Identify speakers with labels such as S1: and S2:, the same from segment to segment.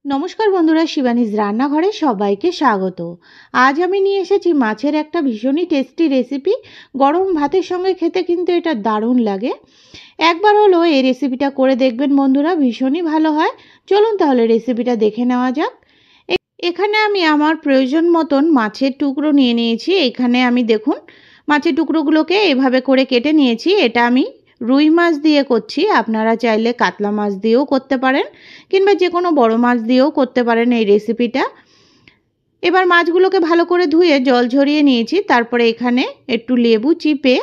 S1: নমস্কার বন্ধুরা, শিবানীজ রান্নাঘরে সবাইকে স্বাগত। আজ আমি নিয়ে এসেছি মাছের একটা ভীষণই টেস্টি রেসিপি। গরম ভাতের সঙ্গে খেতে কিন্তু এটা দারুণ লাগে। একবার হলো এই রেসিপিটা করে দেখবেন বন্ধুরা, ভীষণই ভালো হয়। চলুন তাহলে রেসিপিটা দেখে নেওয়া যাক। এখানে আমি আমার প্রয়োজন মতন মাছের টুকরো নিয়ে নিয়েছি। এখানে আমি দেখুন মাছের টুকরোগুলোকে এভাবে করে কেটে নিয়েছি। এটা আমি রুই মাছ দিয়ে করছি, আপনারা চাইলে কাতলা মাছ দিয়েও করতে পারেন কিংবা যে কোনো বড় মাছ দিয়েও করতে পারেন এই রেসিপিটা। এবার মাছগুলোকে ভালো করে ধুয়ে জল ঝরিয়ে নিয়েছি। তারপরে এখানে একটু লেবু চিপে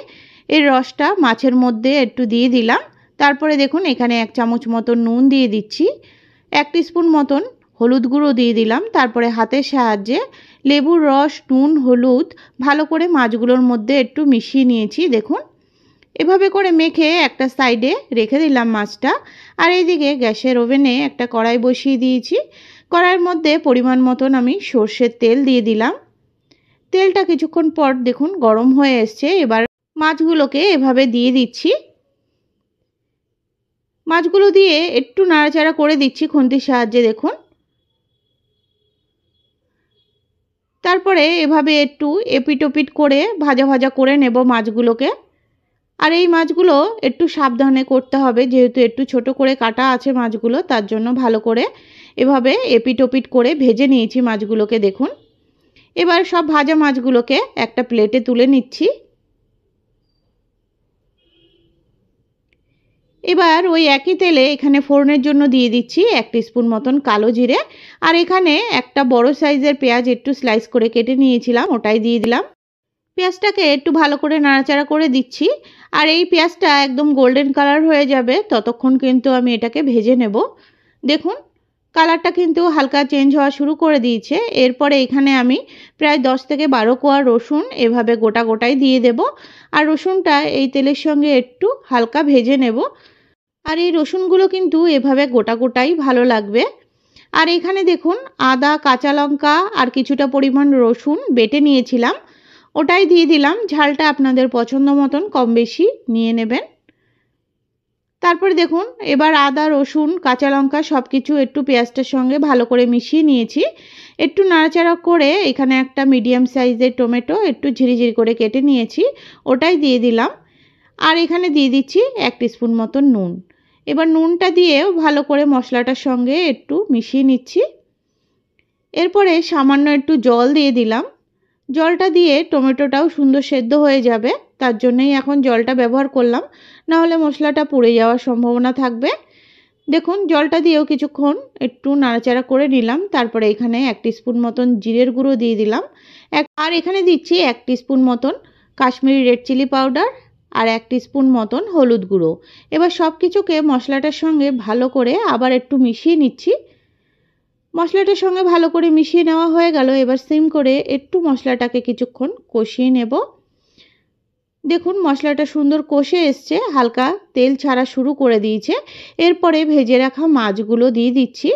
S1: এর রসটা মাছের মধ্যে একটু দিয়ে দিলাম। তারপরে দেখুন এখানে 1 চামচ মতন নুন দিয়ে দিচ্ছি, 1 টিস্পুন মতন হলুদ গুঁড়ো দিয়ে দিলাম। তারপরে হাতের সাহায্যে লেবুর রস, নুন, হলুদ ভালো করে মাছগুলোর মধ্যে একটু মিশিয়ে নিয়েছি। দেখুন এভাবে করে মেখে একটা সাইডে রেখে দিলাম মাছটা। আর এইদিকে গ্যাসের ওভেনে একটা কড়াই বসিয়ে দিয়েছি। কড়াইয়ের মধ্যে পরিমাণ মতন আমি সর্ষের তেল দিয়ে দিলাম। তেলটা কিছুক্ষণ পর দেখুন গরম হয়ে এসছে। এবার মাছগুলোকে এভাবে দিয়ে দিচ্ছি। মাছগুলো দিয়ে একটু নাড়াচাড়া করে দিচ্ছি খুন্তির সাহায্যে। দেখুন তারপরে এভাবে একটু এপিট ওপিট করে ভাজা ভাজা করে নেব মাছগুলোকে। আর এই মাছগুলো একটু সাবধানে করতে হবে, যেহেতু একটু ছোট করে কাটা আছে মাছগুলো, তার জন্য ভালো করে এভাবে এপিট ওপিট করে ভেজে নিয়েছি মাছগুলোকে। দেখুন এবার সব ভাজা মাছগুলোকে একটা প্লেটে তুলে নিচ্ছি। এবার ওই একই তেলে এখানে ফোড়নের জন্য দিয়ে দিচ্ছি 1 টিস্পুন মতন কালো জিরে। আর এখানে একটা বড় সাইজের পেঁয়াজ একটু স্লাইস করে কেটে নিয়েছিলাম, ওটাই দিয়ে দিলাম। পেঁয়াজটাকে একটু ভালো করে নাড়াচাড়া করে দিচ্ছি। আর এই পেঁয়াজটা একদম গোল্ডেন কালার হয়ে যাবে ততক্ষণ কিন্তু আমি এটাকে ভেজে নেব। দেখুন কালারটা কিন্তু হালকা চেঞ্জ হওয়া শুরু করে দিয়েছে। এরপরে এখানে আমি প্রায় 10 থেকে 12 কোয়া রসুন এভাবে গোটা গোটাই দিয়ে দেব। আর রসুনটা এই তেলের সঙ্গে একটু হালকা ভেজে নেব। আর এই রসুনগুলো কিন্তু এভাবে গোটা গোটাই ভালো লাগবে। আর এখানে দেখুন আদা, কাঁচা লঙ্কা আর কিছুটা পরিমাণ রসুন বেটে নিয়েছিলাম, ওটাই দিয়ে দিলাম। ঝালটা আপনাদের পছন্দ মতন কম বেশি নিয়ে নেবেন। তারপরে দেখুন এবার আদা, রসুন, কাঁচা লঙ্কা সব কিছু একটু পেঁয়াজটার সঙ্গে ভালো করে মিশিয়ে নিয়েছি। একটু নাড়াচাড়া করে এখানে একটা মিডিয়াম সাইজের টমেটো একটু ঝিরিঝিরি করে কেটে নিয়েছি, ওটাই দিয়ে দিলাম। আর এখানে দিয়ে দিচ্ছি 1 টিস্পুন মতন নুন। এবার নুনটা দিয়েও ভালো করে মশলাটার সঙ্গে একটু মিশিয়ে নিচ্ছি। এরপরে সামান্য একটু জল দিয়ে দিলাম। জলটা দিয়ে টমেটোটাও সুন্দর সেদ্ধ হয়ে যাবে, তার জন্যই এখন জলটা ব্যবহার করলাম, না হলে মশলাটা পুড়ে যাওয়ার সম্ভাবনা থাকবে। দেখুন জলটা দিয়েও কিছুক্ষণ একটু নাড়াচাড়া করে নিলাম। তারপরে এখানে 1 টিস্পুন মতন জিরের গুঁড়ো দিয়ে দিলাম। আর এখানে দিচ্ছি 1 টিস্পুন মতন কাশ্মীরি রেড চিলি পাউডার আর 1 টিস্পুন মতন হলুদ গুঁড়ো। এবার সব কিছুকে মশলাটার সঙ্গে ভালো করে আবার একটু মিশিয়ে নিচ্ছি। মশলাটার সঙ্গে ভালো করে মিশিয়ে নেওয়া হয়ে গেল। এবার সিম করে একটু মশলাটাকে কিছুক্ষণ কষিয়ে নেব। দেখুন মশলাটা সুন্দর কষে এসছে, হালকা তেল ছাড়া শুরু করে দিয়েছে। এরপরে ভেজে রাখা মাছগুলো দিয়ে দিচ্ছি।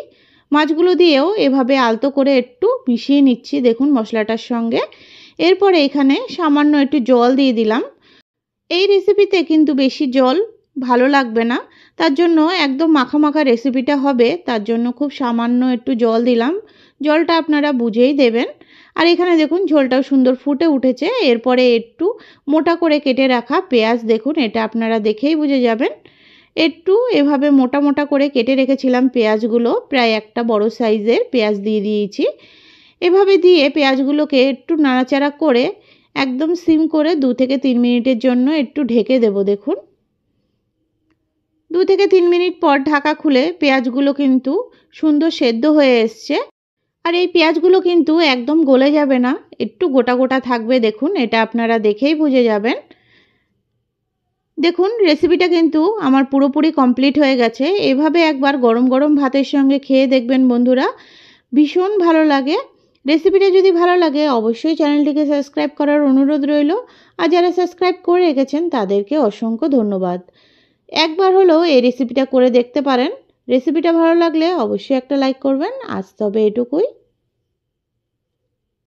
S1: মাছগুলো দিয়েও এভাবে আলতো করে একটু মিশিয়ে নিচ্ছি দেখুন মশলাটার সঙ্গে। এরপরে এখানে সামান্য একটু জল দিয়ে দিলাম। এই রেসিপিতে কিন্তু বেশি জল ভালো লাগবে না, তার জন্য একদম মাখা মাখা রেসিপিটা হবে, তার জন্য খুব সামান্য একটু জল দিলাম। জলটা আপনারা বুঝেই দেবেন। আর এখানে দেখুন ঝোলটাও সুন্দর ফুটে উঠেছে। এরপরে একটু মোটা করে কেটে রাখা পেঁয়াজ, দেখুন এটা আপনারা দেখেই বুঝে যাবেন। একটু এভাবে মোটা মোটা করে কেটে রেখেছিলাম পেঁয়াজগুলো, প্রায় একটা বড় সাইজের পেঁয়াজ দিয়ে দিয়েছি। এভাবে দিয়ে পেঁয়াজগুলোকে একটু নাড়াচাড়া করে একদম সিম করে 2 থেকে 3 মিনিটের জন্য একটু ঢেকে দেব। দেখুন 2 থেকে 3 মিনিট পর ঢাকা খুলে পেঁয়াজগুলো কিন্তু সুন্দর সেদ্ধ হয়ে এসছে। আর এই পেঁয়াজগুলো কিন্তু একদম গলে যাবে না, একটু গোটা গোটা থাকবে। দেখুন এটা আপনারা দেখেই বুঝে যাবেন। দেখুন রেসিপিটা কিন্তু আমার পুরোপুরি কমপ্লিট হয়ে গেছে। এভাবে একবার গরম গরম ভাতের সঙ্গে খেয়ে দেখবেন বন্ধুরা, ভীষণ ভালো লাগে। রেসিপিটা যদি ভালো লাগে অবশ্যই চ্যানেলটিকে সাবস্ক্রাইব করার অনুরোধ রইল। আর যারা সাবস্ক্রাইব করে রেখেছেন তাদেরকে অসংখ্য ধন্যবাদ। একবার হলেও এই রেসিপিটা করে দেখতে পারেন। রেসিপিটা ভালো লাগলে অবশ্যই একটা লাইক করবেন। আজ তবে এটুকুই।